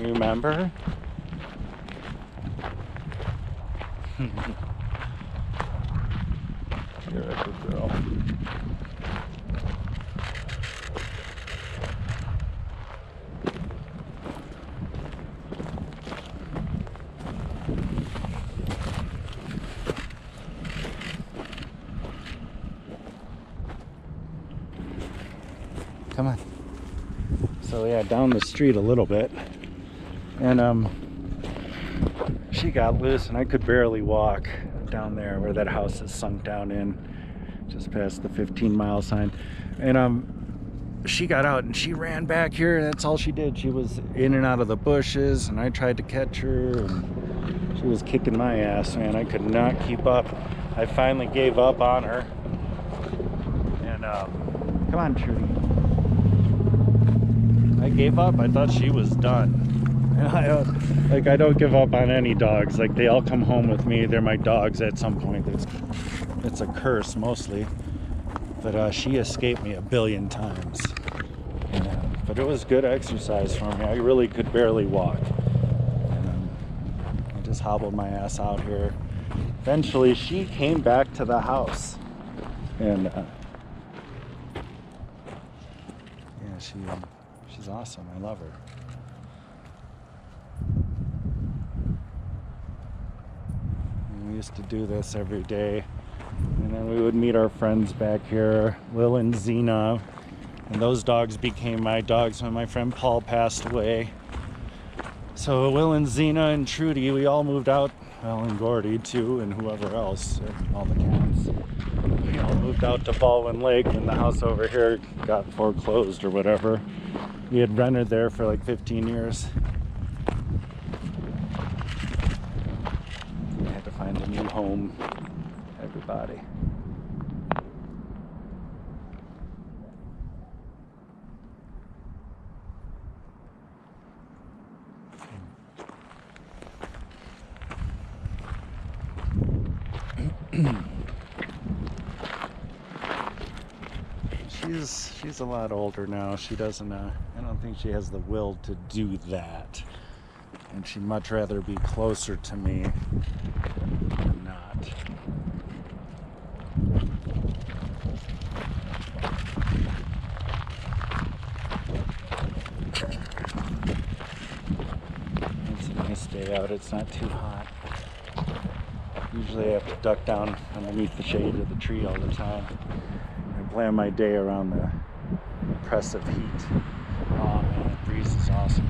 Remember? You're a good girl. Come on. So yeah, down the street a little bit, and she got loose, and I could barely walk down there where that house is sunk down in, just past the 15-mile sign. And she got out and she ran back here. That's all she did. She was in and out of the bushes, and I tried to catch her, and she was kicking my ass, man. I could not keep up. I finally gave up on her. And come on, Trudy. I gave up. I thought she was done. And I don't give up on any dogs. Like, they all come home with me. They're my dogs at some point. It's a curse mostly. But she escaped me a billion times. But it was good exercise for me. I really could barely walk. And I just hobbled my ass out here. Eventually, she came back to the house. And yeah, she's awesome. I love her. And we used to do this every day. And then we would meet our friends back here, Lil and Zena. And those dogs became my dogs when my friend Paul passed away. So Will and Zena and Trudy, we all moved out. Well, and Gordy too, and whoever else, and all the cats. We all moved out to Baldwin Lake when the house over here got foreclosed or whatever. We had rented there for like 15 years. We had to find a new home. Everybody. She's a lot older now. She doesn't I don't think she has the will to do that. And she'd much rather be closer to me than not. It's a nice day out. It's not too hot. Usually I have to duck down underneath the shade of the tree all the time. I plan my day around the oppressive heat. Oh man, the breeze is awesome.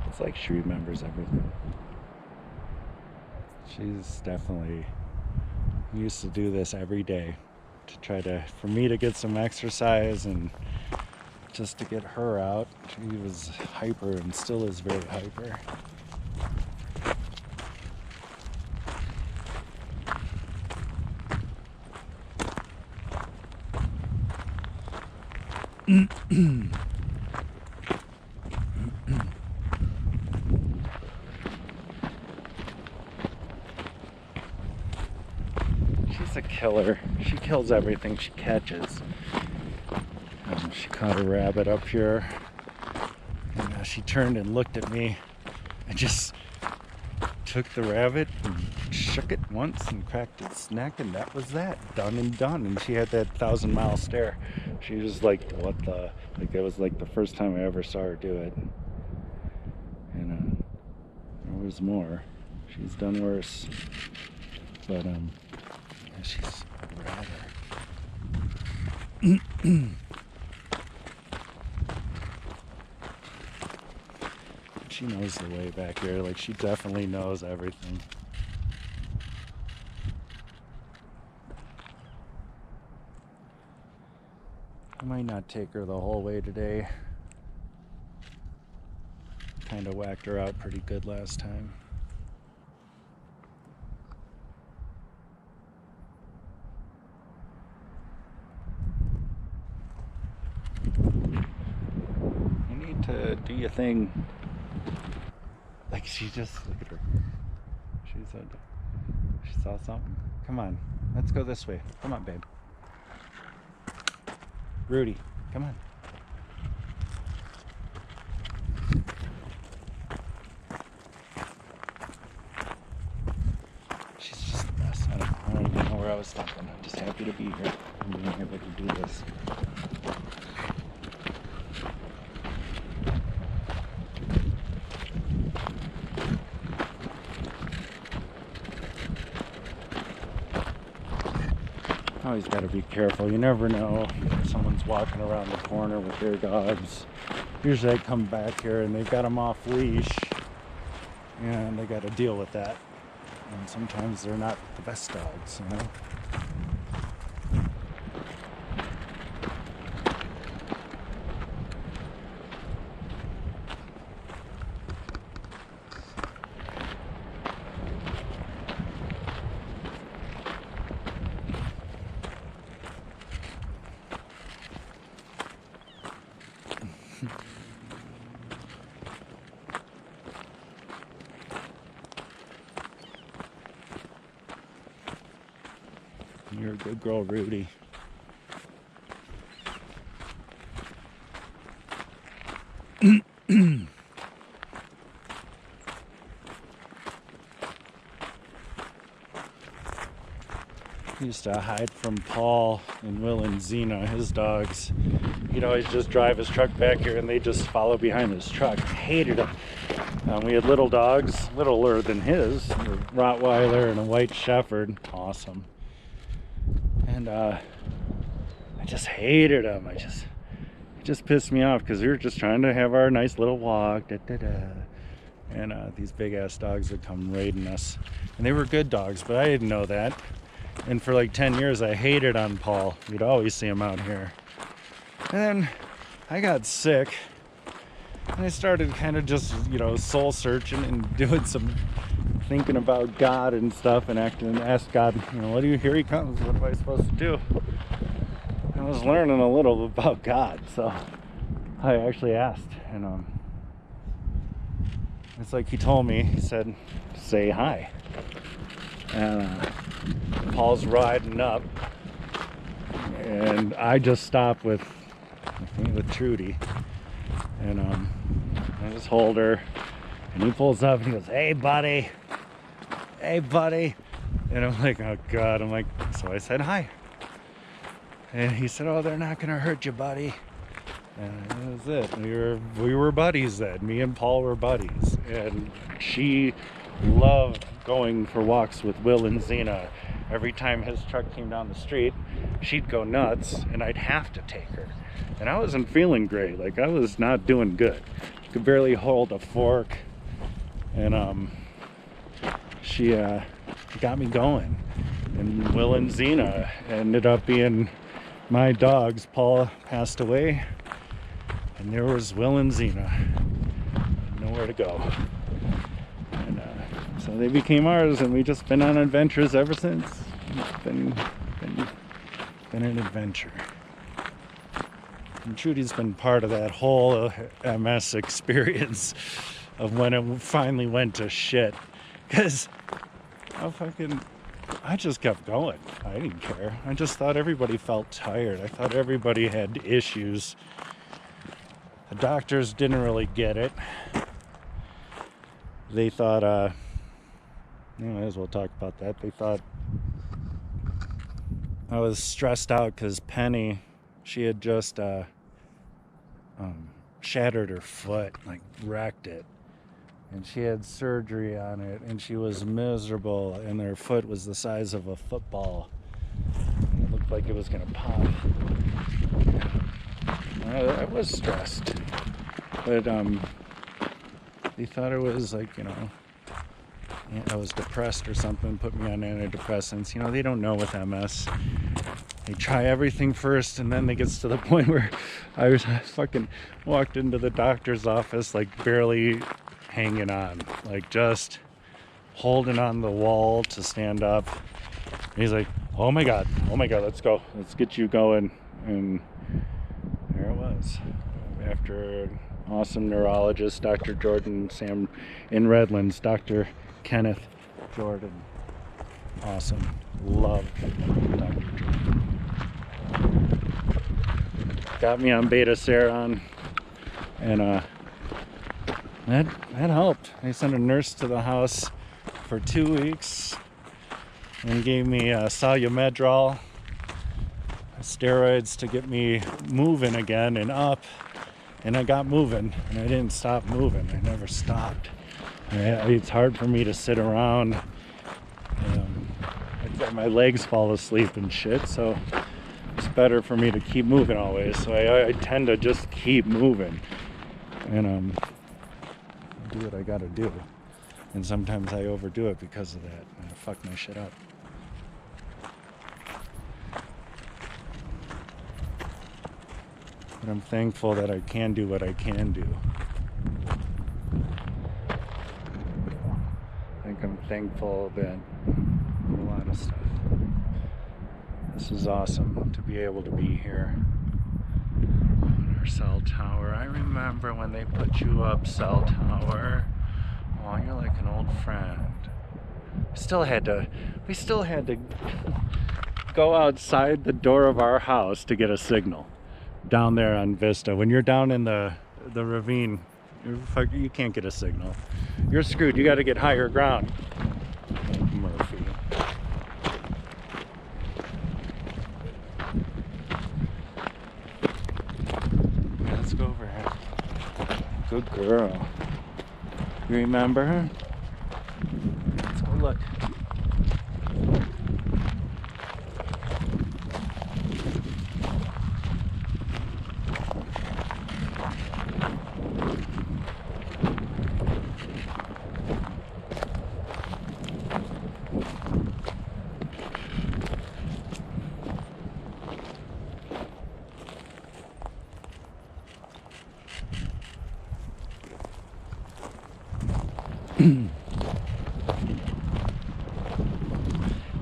It's like she remembers everything. She's definitely used to do this every day to try for me to get some exercise and just to get her out. She was hyper and still is very hyper. She's a killer. She kills everything she catches. She caught a rabbit up here, and she turned and looked at me and just took the rabbit and shook it once and cracked its neck, and that was that. Done and done. And she had that 1,000-mile stare. She was like, what the? Like, that was like the first time I ever saw her do it. And there was more. She's done worse. But yeah, she's rather. She knows the way back here. Like, she definitely knows everything. I might not take her the whole way today. Kind of whacked her out pretty good last time. You need to do your thing. Like, she just, look at her. She saw something. Come on, let's go this way. Come on, babe. Rudy, come on. She's just a mess. I don't even know where I was stopping. I'm just happy to be here and being able to do this. Always got to be careful. You never know. Someone's walking around the corner with their dogs. Usually I come back here and they've got them off leash and they got to deal with that. And sometimes they're not the best dogs, you know. You're a good girl, Rudy. Used to hide from Paul and Will and Xena, his dogs. He'd always just drive his truck back here and they just follow behind his truck. I hated him. We had little dogs, littler than his, a Rottweiler and a white Shepherd. Awesome. And I just hated them. It just pissed me off because we were just trying to have our nice little walk. And these big ass dogs would come raiding us. And they were good dogs, but I didn't know that. And for like 10 years, I hated on Paul. You'd always see him out here. And then I got sick. And I started kind of just, you know, soul searching and doing some thinking about God and stuff and asked God, you know, what do you, here he comes, what am I supposed to do? I was learning a little about God, so I actually asked, and it's like he told me, he said, say hi. And Paul's riding up, and I just stopped with Trudy, and I just hold her, and he pulls up and he goes, hey buddy, and I'm like, oh God. I'm like, so I said hi, and he said, oh, they're not gonna hurt you, buddy. And that was it. We were buddies then. Me and Paul were buddies, and she loved going for walks with Will and Xena. Every time his truck came down the street, she'd go nuts and I'd have to take her, and I wasn't feeling great. Like, I was not doing good. Could barely hold a fork, and she got me going. And Will and Xena ended up being my dogs. Paul passed away, and there was Will and Xena. Nowhere to go. And so they became ours, and we've just been on adventures ever since. It's been an adventure. And Trudy's been part of that whole MS experience of when it finally went to shit. Because I just kept going. I didn't care. I just thought everybody felt tired. I thought everybody had issues. The doctors didn't really get it. They thought, anyways, we'll talk about that. They thought I was stressed out because Penny, she had just shattered her foot, like wrecked it. And she had surgery on it, and she was miserable, and her foot was the size of a football. And it looked like it was gonna pop. I was stressed. But They thought it was like, I was depressed or something, put me on antidepressants. They don't know with MS. They try everything first, and then it gets to the point where I fucking walked into the doctor's office like barely hanging on, like just holding on the wall to stand up. And he's like, oh my god, let's go, let's get you going. And there it was. After awesome neurologist, Dr. Jordan, Sam in Redlands, Dr. Kenneth Jordan. Awesome. Love Dr. Jordan. Got me on beta seron, and that helped. They sent a nurse to the house for 2 weeks and gave me Solumedrol, steroids to get me moving again and up. And I got moving, and I didn't stop moving. I never stopped. It's hard for me to sit around. My legs fall asleep and shit, so it's better for me to keep moving always. So I tend to just keep moving, and do what I gotta do. And sometimes I overdo it because of that, and I fuck my shit up. But I'm thankful that I can do what I can do. I'm thankful that a lot of stuff. This is awesome to be able to be here on our cell tower. I remember when they put you up, cell tower. Oh, you're like an old friend. We still had to go outside the door of our house to get a signal down there on Vista. When you're down in the ravine, you can't get a signal. You're screwed. You got to get higher ground. Murphy. Yeah, let's go over here. Good girl. You remember her? Let's go look.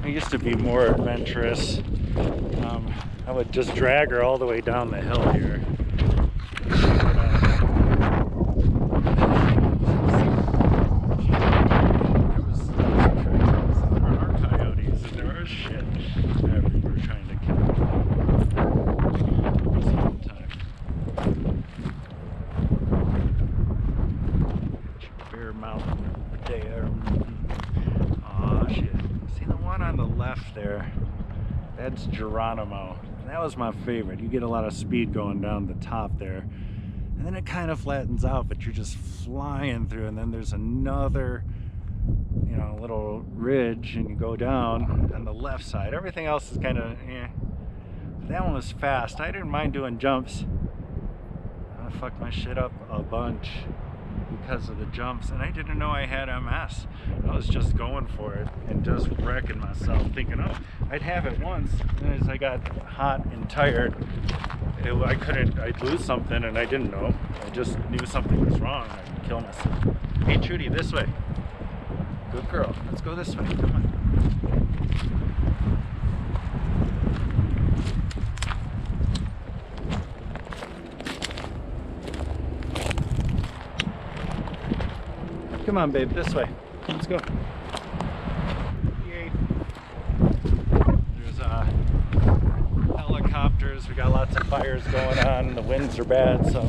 I used to be more adventurous. I would just drag her all the way down the hill here. There are coyotes and there are shit everywhere trying to kill us all the time. Bear Mountain there. Oh shit. See the one on the left there? That's Geronimo. That was my favorite. You get a lot of speed going down the top there. And then it kind of flattens out, but you're just flying through. And then there's another, little ridge, and you go down on the left side. Everything else is kind of, eh. That one was fast. I didn't mind doing jumps. I fucked my shit up a bunch because of the jumps, and I didn't know I had MS. I was just going for it and just wrecking myself, thinking, oh, I'd have it once. And as I got hot and tired, I'd lose something, and I didn't know. I just knew something was wrong. I'd kill myself. Hey, Trudy, this way. Good girl. Let's go this way. Come on. Come on, babe, this way. Let's go. Yay. There's helicopters. We got lots of fires going on. The winds are bad, so